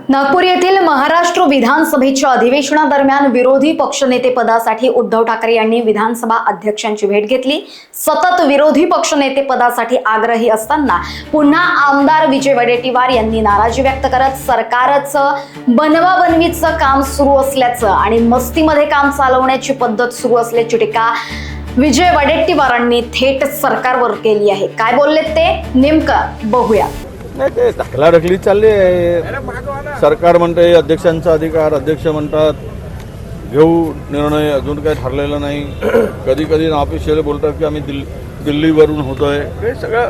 नागपूर येथील महाराष्ट्र विधानसभेच्या अधिवेशनादरम्यान विरोधी पक्षनेते पदासाठी उद्धव ठाकरे यांनी विधानसभा अध्यक्षांची भेट घेतली। सतत विरोधी पक्षनेते पदासाठी आग्रही असताना पुन्हा आमदार विजय वडेट्टीवार यांनी नाराजी व्यक्त करत सरकारचं बनवाबनवीचं काम सुरू असल्याचं आणि मस्तीमध्ये काम चालवण्याची पद्धत सुरू असल्याची टीका विजय वडेट्टीवारांनी थेट सरकारवर केली आहे। काय बोलले ते नेमकं बघूया। नाही ते ढकलाढकली चालली आहे। सरकार म्हणते अध्यक्षांचा अधिकार, अध्यक्ष म्हणतात घेऊ निर्णय, अजून काही ठरलेलं नाही। कधी कधी ऑफिशियल बोलतात की आम्ही दिल्लीवरून होतोय। हे सगळं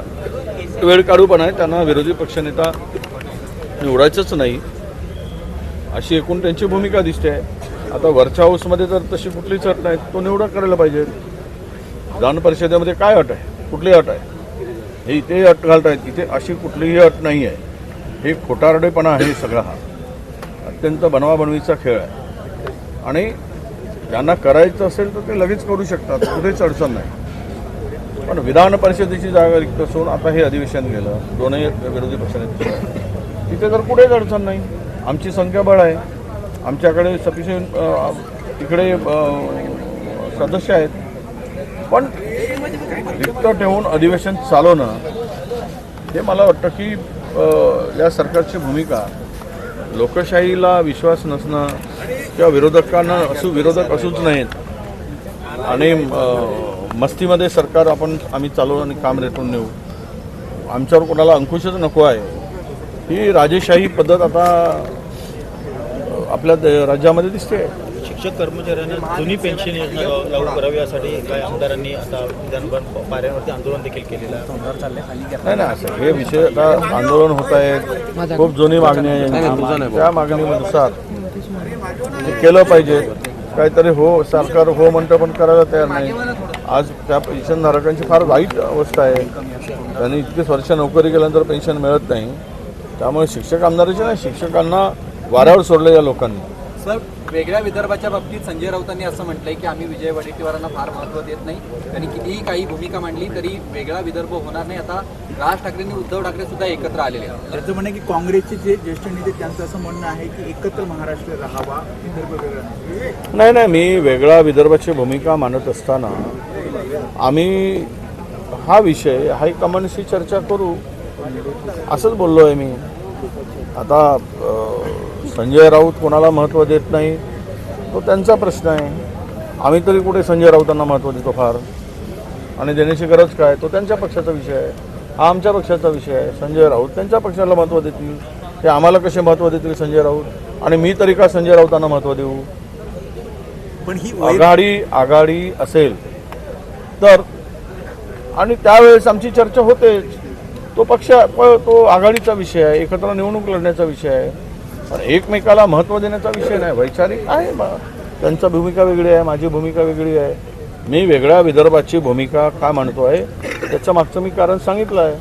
वेळ काढूपण आहे। त्यांना विरोधी पक्षनेता निवडायचंच नाही अशी एकूण त्यांची भूमिका दिसते। आता वरच्या हाऊसमध्ये तर तशी कुठलीच अट नाही, तो निवडा करायला पाहिजे। विधान परिषदेमध्ये काय अट आहे, कुठली अट आहे? हे इथे अट घालतायत, इथे अशी कुठलीही अट नाही आहे। हे खोटारडेपणा आहे सगळा। हा अत्यंत बनवाबनवीचा खेळ आहे आणि ज्यांना करायचं असेल तर ते लगेच करू शकतात, कुठेच अडचण नाही। पण विधान परिषदेची जागा रिक्त असून आता हे अधिवेशन गेलं, दोनही विरोधी पक्षाने तिथे तर कुठेच अडचण नाही। आमची संख्याबळ आहे, आमच्याकडे सफिशियंट इकडे सदस्य आहेत। पण रिक्त ठेवून अधिवेशन चालवणं हे मला वाटतं की या सरकारची भूमिका लोकशाहीला विश्वास नसणं किंवा विरोधकांना विरोधक असूच नाहीत आणि मस्तीमध्ये सरकार आम्ही चालवू आणि काम रेटून नेऊ, आमच्यावर कोणाला अंकुशच नको आहे, ही राजेशाही पद्धत आता आपल्या राज्यामध्ये दिसते। शिक्षक कर्मचाऱ्यांना जुनी पेन्शन योजना लागू करावी यासाठी काही आमदारांनी आता विधानभवन पायऱ्यांवरती आंदोलन देखील केलेलं आहे। नाही असं हे विषय आता आंदोलन होत आहे, खूप जुनी मागणी आहे। त्या मागणीनुसार ते केलं पाहिजे। काहीतरी सरकार हो म्हणतं पण करायला तयार नाही। आज त्या पेन्शनधारकांची फार वाईट अवस्था आहे। त्यांनी इतकीच वर्ष नोकरी केल्यानंतर पेन्शन मिळत नाही। त्यामुळे शिक्षक आमदाराचे नाही, शिक्षकांना वाऱ्यावर सोडले या लोकांनी। सर, वेगळ्या विदर्भाच्या बाबतीत संजय राऊतांनी असं म्हटलंय की आम्ही विजय वडेट्टीवारांना फार महत्त्व देत नाही। त्यांनी कितीही काही भूमिका मांडली तरी वेगळा विदर्भ होणार नाही। आता राज ठाकरेंनी उद्धव ठाकरे सुद्धा एकत्र आलेले आहेत। त्याचं म्हणणं की काँग्रेसचे जे ज्येष्ठ नेते त्यांचं असं म्हणणं आहे की एकत्र महाराष्ट्र राहावा, विदर्भ वेगळा नाही मी वेगळा विदर्भाची भूमिका मांडत असताना आम्ही हा विषय हायकमांडशी चर्चा करू असंच बोललो आहे मी। आता संजय राऊत कोणाला महत्त्व देत नाही तो त्यांचा प्रश्न आहे। आम्ही तरी कुठे संजय राऊतांना महत्त्व देतो फार, आणि देण्याची गरज काय, तो त्यांच्या पक्षाचा विषय आहे, हा आमच्या पक्षाचा विषय आहे। संजय राऊत त्यांच्या पक्षाला महत्त्व देतील, ते आम्हाला कसे महत्त्व देतील संजय राऊत, आणि मी तरी का संजय राऊतांना महत्त्व देऊ? पण ही आघाडी असेल तर, आणि त्यावेळेस आमची चर्चा होते। तो आघाडीचा विषय आहे, एकत्र निवडणूक लढण्याचा विषय आहे, पण एकमेकाला महत्त्व देण्याचा विषय नाही। वैचारिक आहे, त्यांची भूमिका वेगळी आहे, माझी भूमिका वेगळी आहे। मी वेगळ्या विदर्भाची भूमिका का मांडतो आहे त्याचं मागचं मी कारण सांगितलं आहे।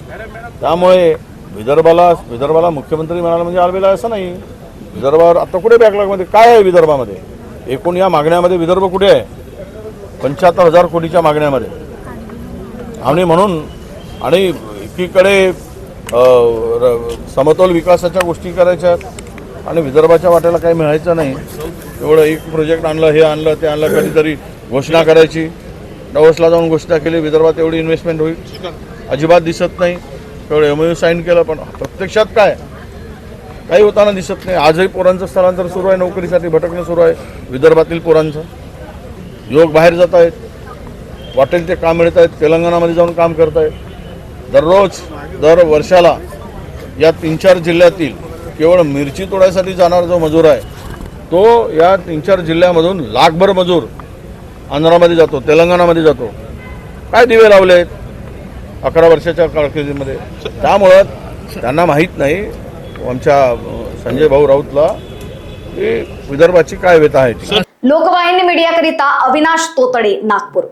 त्यामुळे विदर्भाला मुख्यमंत्री म्हणाला म्हणजे आलबेला आहे असं नाही। विदर्भावर आता कुठे बॅकलॉगमध्ये काय आहे? विदर्भामध्ये एकूण या मागण्यामध्ये विदर्भ कुठे आहे? 75,000 कोटीच्या मागण्यामध्ये। आणि म्हणून आणि एकीकडे समतोल विकासाच्या गोष्टी करायच्या आणि विदर्भाच्या वाट्याला काही मिळायचं नाही। एवढं एक प्रोजेक्ट आणलं, हे आणलं, ते आणलं, कधीतरी घोषणा करायची, डावोसला जाऊन घोषणा केली विदर्भात एवढी इन्व्हेस्टमेंट होईल, अजिबात दिसत नाही। तेवढं MOU साईन केलं, पण प्रत्यक्षात काही होताना दिसत नाही। आजही पोरांचं स्थलांतर सुरू आहे, नोकरीसाठी भटकणं सुरू आहे विदर्भातील पोरांचं। युवक बाहेर जात आहेत, वाटेल ते काम मिळत आहेत, तेलंगणामध्ये जाऊन काम करत आहेत। दर वर्षाला या 3-4 जिल्ह्यातील केवळ मिरची तोडायसाठी जाणारा जो मजूर आहे तो या 3-4 जिल्ह्यामधून लाखभर मजूर आंध्रामध्ये जातो, तेलंगणामध्ये जातो। काय दिवे लावले आहेत 11 वर्षाच्या कारकिर्दीमध्ये? त्यामुळं त्यांना माहीत नाही आमच्या संजय भाऊ राऊतला की विदर्भाची काय व्यथा आहे। लोकवाहिनी मीडियाकरिता अविनाश तोतडे, नागपूर।